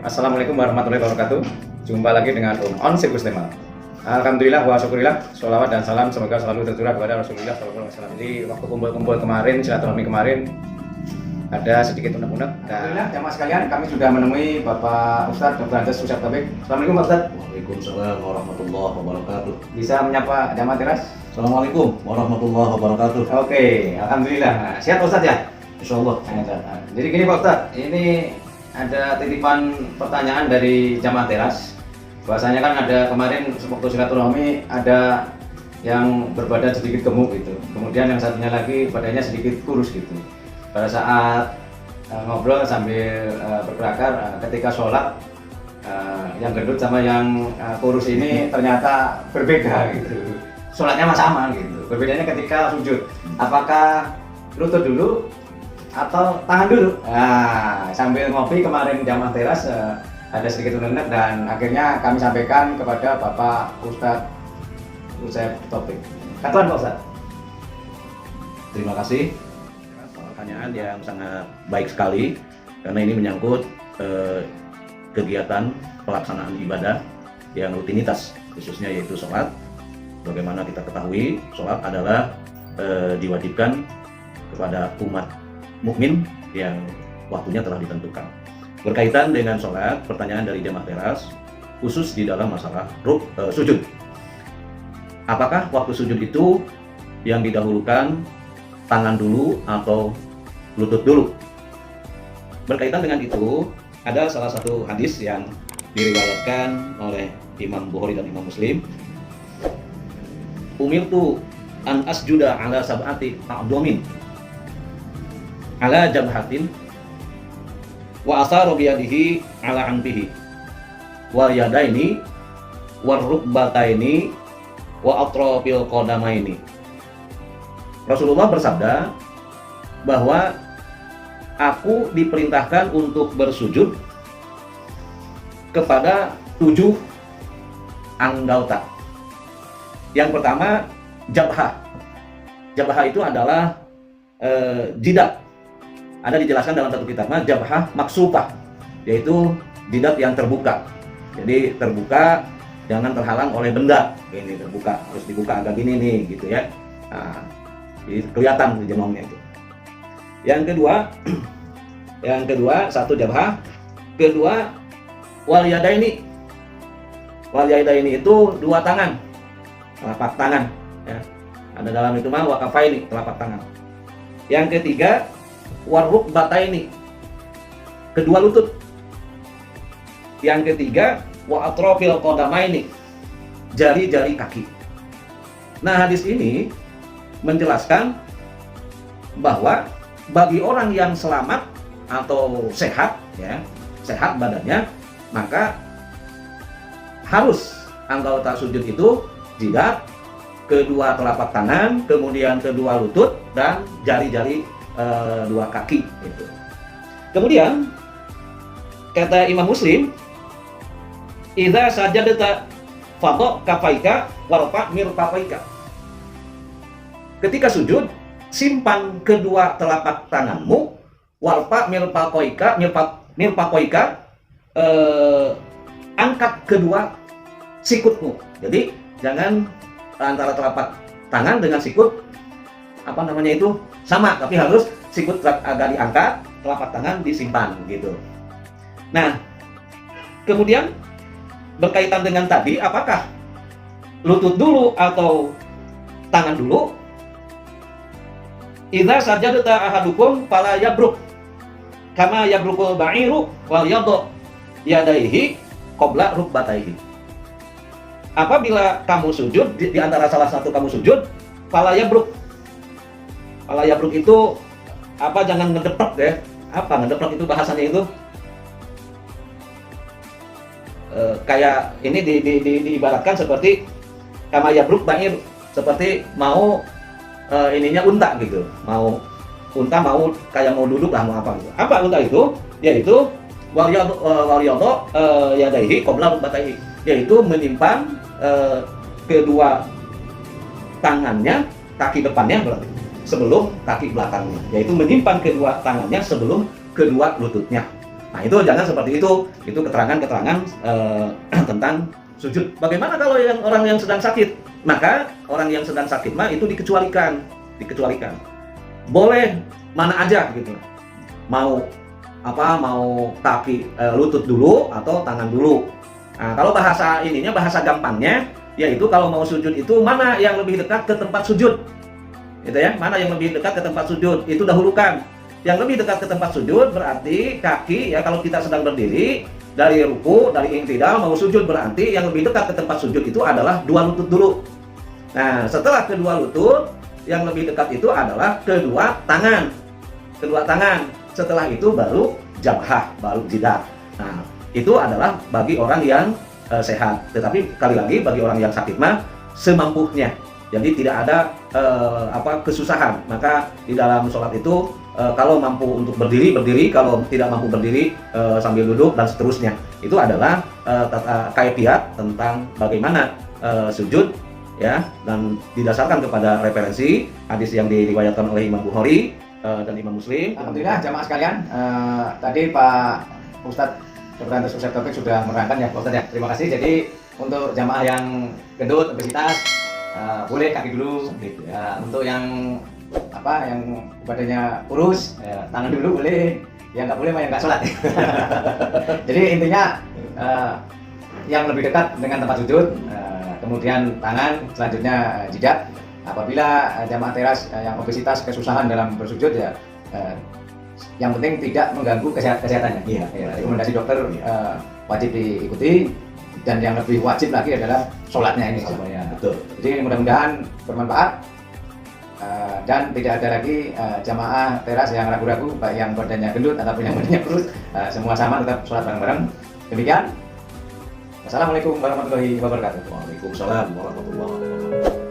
Assalamualaikum warahmatullahi wabarakatuh. Jumpa lagi dengan On Sirkus Tema. Alhamdulillah wa syukurillah, sholawat dan salam semoga selalu tercurah kepada Rasulullah SAW. Jadi waktu kumpul-kumpul kemarin, silaturahmi kemarin, ada sedikit unek-unek. Alhamdulillah jamaah sekalian, kami sudah menemui Bapak Ustadz Dr. Anjas Ustadz Taufik. Assalamualaikum Pak Ustadz. Waalaikumsalam warahmatullahi wabarakatuh. Bisa menyapa jamaah teras? Assalamualaikum warahmatullahi wabarakatuh. Oke, alhamdulillah. Nah, sehat Pak Ustadz ya? Insyaallah. Jadi gini Pak Ustadz, ini ada titipan pertanyaan dari jamaah teras. Bahasanya kan ada kemarin waktu silaturahmi ada yang berbadan sedikit gemuk gitu. Kemudian yang satunya lagi badannya sedikit kurus gitu. Pada saat ngobrol sambil berkelakar, ketika sholat yang gendut sama yang kurus ini ternyata berbeda gitu. Sholatnya sama gitu. Berbedanya ketika sujud. Apakah lutut dulu atau tangan dulu? Nah, sambil ngopi kemarin jamaah teras ada sedikit unek dan akhirnya kami sampaikan kepada Bapak Ustadz Taufik. Katakan Pak Ustadz. Terima kasih. Pertanyaan yang sangat baik sekali karena ini menyangkut kegiatan pelaksanaan ibadah yang rutinitas, khususnya yaitu sholat. Bagaimana kita ketahui, sholat adalah diwajibkan kepada umat mukmin yang waktunya telah ditentukan. Berkaitan dengan sholat, pertanyaan dari jamaah teras khusus di dalam masalah sujud. Apakah waktu sujud itu yang didahulukan tangan dulu atau lutut dulu? Berkaitan dengan itu, ada salah satu hadis yang diriwayatkan oleh Imam Bukhari dan Imam Muslim. Umirtu an asjuda ala sab'ati a'dhamin ala jabhatin wa asaru biyadihi ala anfihi wa yadaini wa rukbataini wa atrafil qadamaini. Rasulullah bersabda bahwa aku diperintahkan untuk bersujud kepada 7 anggota. Yang pertama, jabhah. Jabhah itu adalah jidat. Ada dijelaskan dalam satu kitab, jabhah maksufah, yaitu jidat yang terbuka. Jadi terbuka, jangan terhalang oleh benda. Ini terbuka, harus dibuka agak gini nih, gitu ya. Nah, jadi kelihatan di jenongnya itu. Yang kedua, satu jabhah. Kedua, wal yadaini. Wal yadaini itu 2 tangan, telapak tangan. Ya. Ada dalam itu wakafaini, telapak tangan. Yang ketiga, waruk bataini, kedua lutut. Yang ketiga, wa atrofil qadamaini, jari-jari kaki. Nah, hadis ini menjelaskan bahwa bagi orang yang selamat atau sehat, ya, sehat badannya, maka harus anggota sujud itu jidat, kedua telapak tangan, kemudian kedua lutut, dan jari-jari 2 kaki gitu. Kemudian kata Imam Muslim, idza sajadta fadha kafaika warfa mirfaqaika. Ketika sujud, simpan kedua telapak tanganmu, warfa mirfaqaika, angkat kedua sikutmu. Jadi jangan antara telapak tangan dengan sikut sama, tapi harus sikut agak diangkat, telapak tangan disimpan gitu. Nah, kemudian berkaitan dengan tadi, apakah lutut dulu atau tangan dulu? Idza sajadta ahadukum fala yabruk kama yabrukul ba'iru wal yadhu yadaihi qabla rukbataihi. Apabila kamu sujud, di antara salah satu kamu sujud, fala yabruk. Fala yabruk itu jangan ngedeplek deh. Apa ngedeplek itu bahasanya itu? Kayak ini diibaratkan seperti kama yabruk ba'ir, seperti mau ininya unta gitu. Unta mau kayak mau duduk lah, mau apa gitu. Apa unta itu? Yaitu wal yadhu yadaihi qabla rukbataihi, yaitu menyimpan kedua tangannya, kaki depannya berarti sebelum kaki belakangnya, yaitu menyimpan kedua tangannya sebelum kedua lututnya. Nah itu jangan seperti itu keterangan-keterangan tentang sujud. Bagaimana kalau orang yang sedang sakit? Maka orang yang sedang sakit mah itu dikecualikan. Boleh mana aja gitu. Mau kaki lutut dulu atau tangan dulu. Nah, kalau bahasa gampangnya yaitu kalau mau sujud itu mana yang lebih dekat ke tempat sujud. Gitu ya. Mana yang lebih dekat ke tempat sujud itu dahulukan. Yang lebih dekat ke tempat sujud berarti kaki ya, kalau kita sedang berdiri dari ruku, dari i'tidal mau sujud berarti yang lebih dekat ke tempat sujud itu adalah dua lutut dulu. Nah, setelah kedua lutut, yang lebih dekat itu adalah kedua tangan. Setelah itu baru jabhah, baru jidat. Nah, itu adalah bagi orang yang sehat. Tetapi kali lagi bagi orang yang sakit mah semampunya. Jadi tidak ada kesusahan. Maka di dalam sholat itu kalau mampu untuk berdiri, kalau tidak mampu berdiri sambil duduk dan seterusnya. Itu adalah kaifiat tentang bagaimana sujud ya, dan didasarkan kepada referensi hadis yang diriwayatkan oleh Imam Bukhari dan Imam Muslim. Alhamdulillah jamaah sekalian, tadi Pak Ustadz Dr. Andes Usep Taufik sudah menerangkan ya Pak Ustadz ya. Terima kasih. Jadi untuk jamaah yang gendut, obesitas, boleh kaki dulu. Ya, untuk yang yang badannya kurus, ya, tangan dulu boleh. Yang nggak boleh mah yang nggak sholat. Jadi intinya yang lebih dekat dengan tempat sujud, kemudian tangan, selanjutnya jidat. Apabila jamaah teras yang obesitas kesusahan dalam bersujud ya, yang penting tidak mengganggu kesehatannya. Iya. Ya, rekomendasi dokter wajib diikuti, dan yang lebih wajib lagi adalah sholatnya ini. Betul. Jadi mudah-mudahan bermanfaat dan tidak ada lagi jamaah teras yang ragu-ragu, baik yang badannya gendut ataupun yang badannya kurus, semua sama tetap sholat bareng-bareng. Demikian. Wassalamualaikum warahmatullahi wabarakatuh. Waalaikumsalam warahmatullahi wabarakatuh.